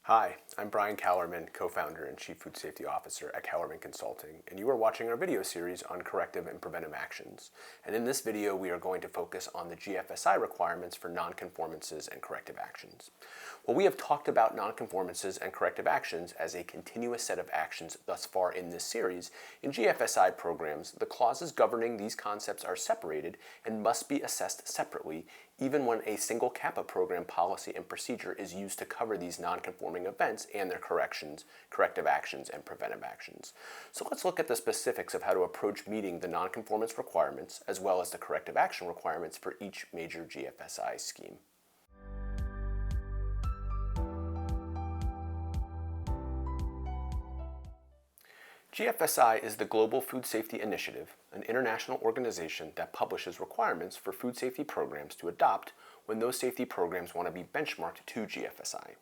Hi, I'm Brian Callerman, co-founder and Chief Food Safety Officer at Callerman Consulting, and you are watching our video series on corrective and preventive actions. And in this video, we are going to focus on the GFSI requirements for nonconformances and corrective actions. While we have talked about nonconformances and corrective actions as a continuous set of actions thus far in this series, in GFSI programs, the clauses governing these concepts are separated and must be assessed separately, even when a single CAPA program policy and procedure is used to cover these nonconforming events and their corrections, corrective actions, and preventive actions. So let's look at the specifics of how to approach meeting the nonconformance requirements as well as the corrective action requirements for each major GFSI scheme. GFSI is the Global Food Safety Initiative, an international organization that publishes requirements for food safety programs to adopt when those safety programs want to be benchmarked to GFSI.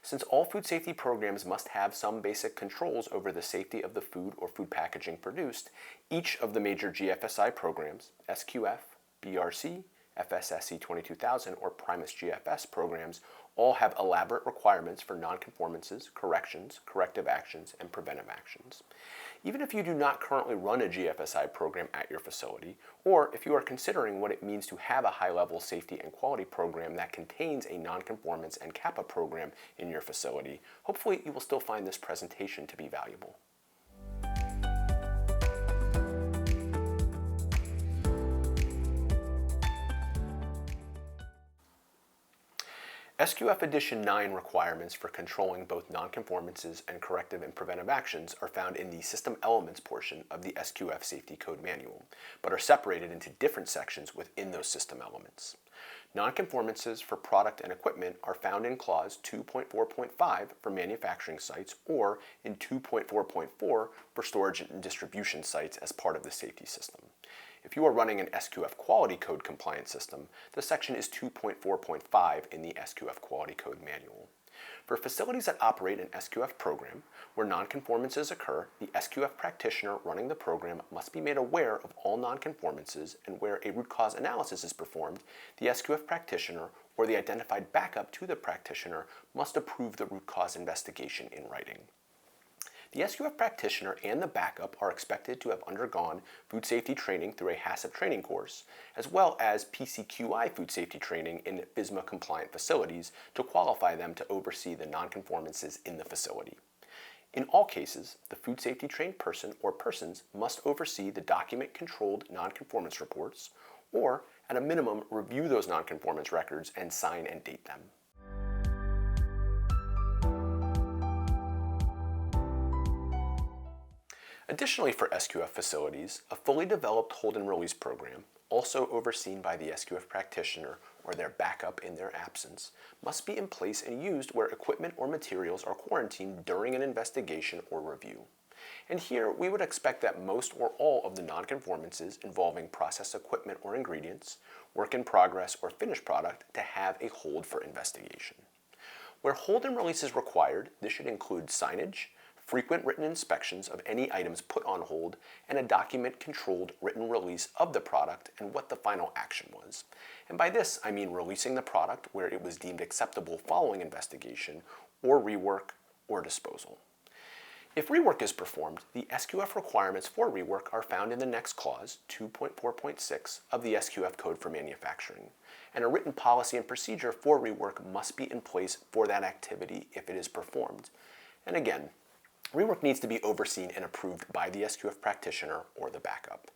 Since all food safety programs must have some basic controls over the safety of the food or food packaging produced, each of the major GFSI programs, SQF, BRC, FSSC 22000, or Primus GFS programs, all have elaborate requirements for nonconformances, corrections, corrective actions, and preventive actions. Even if you do not currently run a GFSI program at your facility, or if you are considering what it means to have a high-level safety and quality program that contains a nonconformance and CAPA program in your facility, hopefully you will still find this presentation to be valuable. SQF Edition 9 requirements for controlling both nonconformances and corrective and preventive actions are found in the System Elements portion of the SQF Safety Code Manual, but are separated into different sections within those system elements. Nonconformances for product and equipment are found in Clause 2.4.5 for manufacturing sites or in 2.4.4 for storage and distribution sites as part of the safety system. If you are running an SQF Quality Code compliant system, the section is 2.4.5 in the SQF Quality Code Manual. For facilities that operate an SQF program, where nonconformances occur, the SQF practitioner running the program must be made aware of all nonconformances, and where a root cause analysis is performed, the SQF practitioner or the identified backup to the practitioner must approve the root cause investigation in writing. The SQF practitioner and the backup are expected to have undergone food safety training through a HACCP training course, as well as PCQI food safety training in FSMA compliant facilities to qualify them to oversee the nonconformances in the facility. In all cases, the food safety trained person or persons must oversee the document-controlled nonconformance reports, or at a minimum review those nonconformance records and sign and date them. Additionally, for SQF facilities, a fully developed hold and release program, also overseen by the SQF practitioner or their backup in their absence, must be in place and used where equipment or materials are quarantined during an investigation or review. And here, we would expect that most or all of the nonconformances involving process equipment or ingredients, work in progress, or finished product to have a hold for investigation. Where hold and release is required, this should include signage, frequent written inspections of any items put on hold, and a document-controlled written release of the product and what the final action was. And by this, I mean releasing the product where it was deemed acceptable following investigation, or rework, or disposal. If rework is performed, the SQF requirements for rework are found in the next clause, 2.4.6, of the SQF Code for Manufacturing, and a written policy and procedure for rework must be in place for that activity if it is performed. And again, rework needs to be overseen and approved by the SQF practitioner or the backup.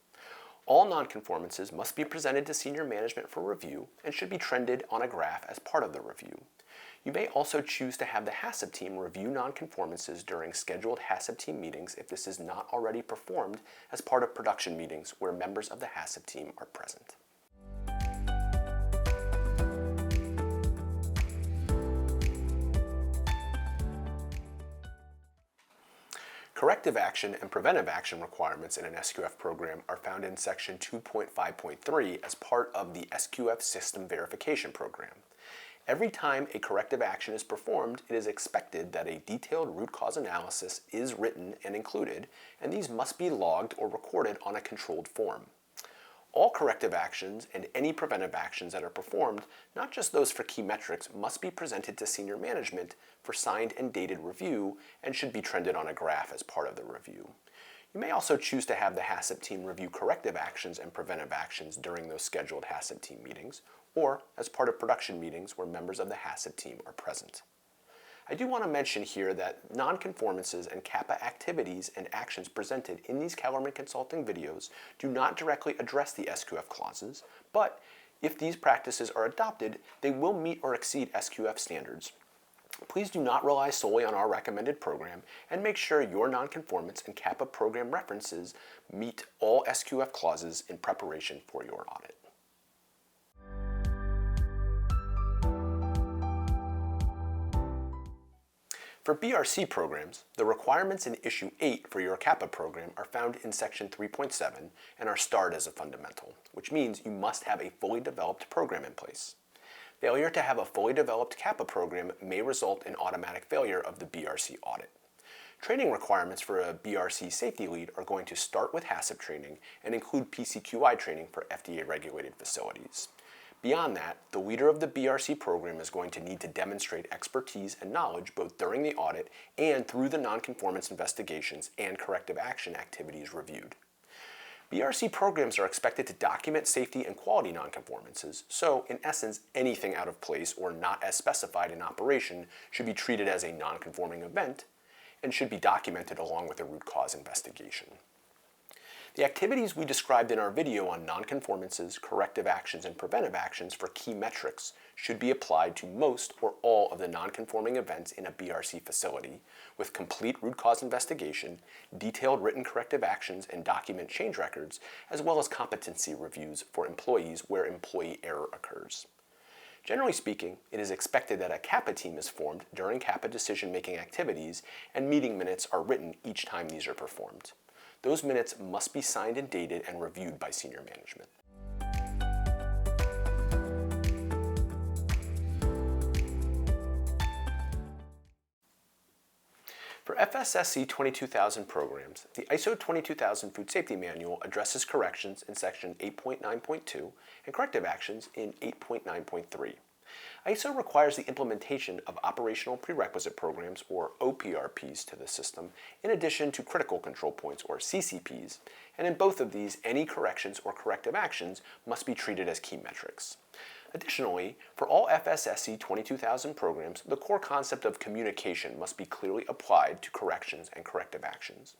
All nonconformances must be presented to senior management for review and should be trended on a graph as part of the review. You may also choose to have the HACCP team review nonconformances during scheduled HACCP team meetings if this is not already performed as part of production meetings where members of the HACCP team are present. Corrective action and preventive action requirements in an SQF program are found in Section 2.5.3 as part of the SQF System Verification Program. Every time a corrective action is performed, it is expected that a detailed root cause analysis is written and included, and these must be logged or recorded on a controlled form. all corrective actions and any preventive actions that are performed, not just those for key metrics, must be presented to senior management for signed and dated review and should be trended on a graph as part of the review. You may also choose to have the HACCP team review corrective actions and preventive actions during those scheduled HACCP team meetings, or as part of production meetings where members of the HACCP team are present. I do want to mention here that nonconformances and CAPA activities and actions presented in these Kellerman Consulting videos do not directly address the SQF clauses, but if these practices are adopted, they will meet or exceed SQF standards. Please do not rely solely on our recommended program and make sure your nonconformance and CAPA program references meet all SQF clauses in preparation for your audit. For BRC programs, the requirements in Issue 8 for your CAPA program are found in Section 3.7 and are starred as a fundamental, which means you must have a fully developed program in place. Failure to have a fully developed CAPA program may result in automatic failure of the BRC audit. Training requirements for a BRC safety lead are going to start with HACCP training and include PCQI training for FDA-regulated facilities. Beyond that, the leader of the BRC program is going to need to demonstrate expertise and knowledge both during the audit and through the nonconformance investigations and corrective action activities reviewed. BRC programs are expected to document safety and quality nonconformances, so in essence, anything out of place or not as specified in operation should be treated as a nonconforming event and should be documented along with a root cause investigation. The activities we described in our video on nonconformances, corrective actions, and preventive actions for key metrics should be applied to most or all of the nonconforming events in a BRC facility, with complete root cause investigation, detailed written corrective actions and document change records, as well as competency reviews for employees where employee error occurs. Generally speaking, it is expected that a CAPA team is formed during CAPA decision-making activities and meeting minutes are written each time these are performed. Those minutes must be signed and dated and reviewed by senior management. For FSSC 22000 programs, the ISO 22000 Food Safety Manual addresses corrections in Section 8.9.2 and corrective actions in 8.9.3. ISO requires the implementation of operational prerequisite programs, or OPRPs, to the system, in addition to critical control points, or CCPs, and in both of these, any corrections or corrective actions must be treated as key metrics. Additionally, for all FSSC 22000 programs, the core concept of communication must be clearly applied to corrections and corrective actions.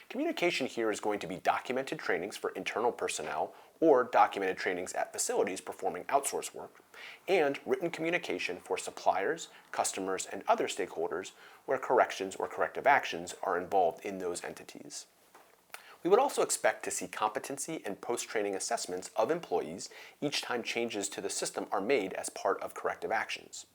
Communication here is going to be documented trainings for internal personnel or documented trainings at facilities performing outsource work, and written communication for suppliers, customers, and other stakeholders where corrections or corrective actions are involved in those entities. We would also expect to see competency and post-training assessments of employees each time changes to the system are made as part of corrective actions.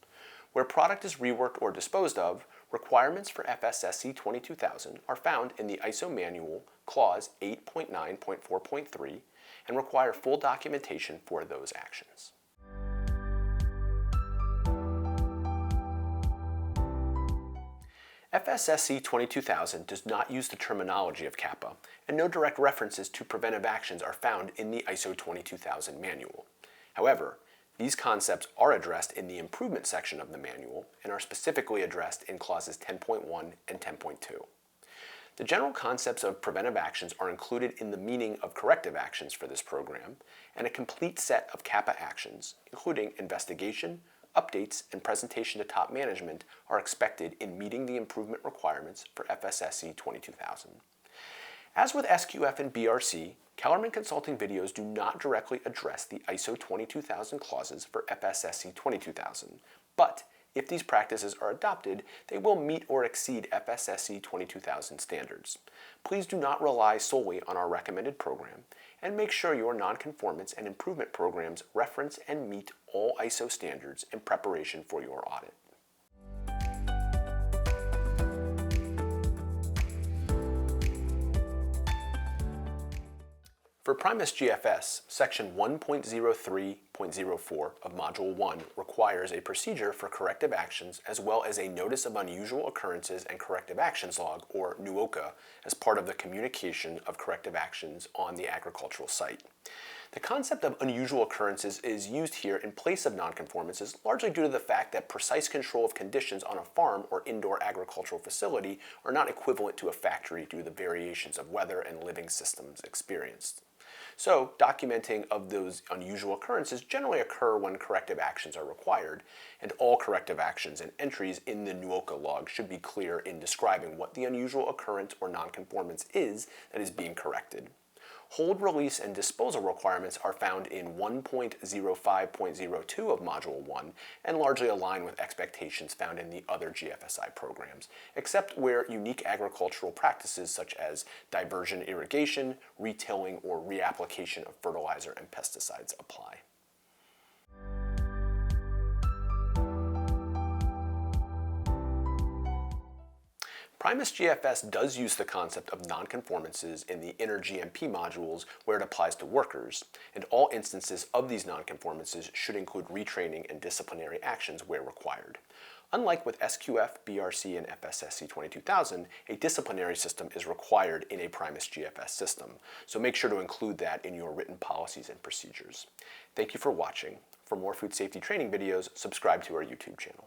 Where product is reworked or disposed of, requirements for FSSC 22000 are found in the ISO Manual Clause 8.9.4.3 and require full documentation for those actions. FSSC 22000 does not use the terminology of CAPA, and no direct references to preventive actions are found in the ISO 22000 manual. However, these concepts are addressed in the improvement section of the manual and are specifically addressed in clauses 10.1 and 10.2. The general concepts of preventive actions are included in the meaning of corrective actions for this program, and a complete set of CAPA actions, including investigation, updates, and presentation to top management, are expected in meeting the improvement requirements for FSSC 22000. As with SQF and BRC, Kellerman Consulting videos do not directly address the ISO 22000 clauses for FSSC 22000, but if these practices are adopted, they will meet or exceed FSSC 22000 standards. Please do not rely solely on our recommended program, and make sure your nonconformance and improvement programs reference and meet all ISO standards in preparation for your audit. For Primus GFS, Section 1.03.1 2.04 of Module 1 requires a procedure for corrective actions as well as a Notice of Unusual Occurrences and Corrective Actions Log, or NUOCA, as part of the communication of corrective actions on the agricultural site. The concept of unusual occurrences is used here in place of nonconformances, largely due to the fact that precise control of conditions on a farm or indoor agricultural facility are not equivalent to a factory due to the variations of weather and living systems experienced. So, documenting of those unusual occurrences generally occur when corrective actions are required, and all corrective actions and entries in the NUOCA log should be clear in describing what the unusual occurrence or nonconformance is that is being corrected. Hold, release, and disposal requirements are found in 1.05.02 of Module 1 and largely align with expectations found in the other GFSI programs, except where unique agricultural practices such as diversion irrigation, retilling, or reapplication of fertilizer and pesticides apply. Primus GFS does use the concept of nonconformances in the inner GMP modules where it applies to workers, and all instances of these nonconformances should include retraining and disciplinary actions where required. Unlike with SQF, BRC, and FSSC 22000, a disciplinary system is required in a Primus GFS system, so make sure to include that in your written policies and procedures. Thank you for watching. For more food safety training videos, subscribe to our YouTube channel.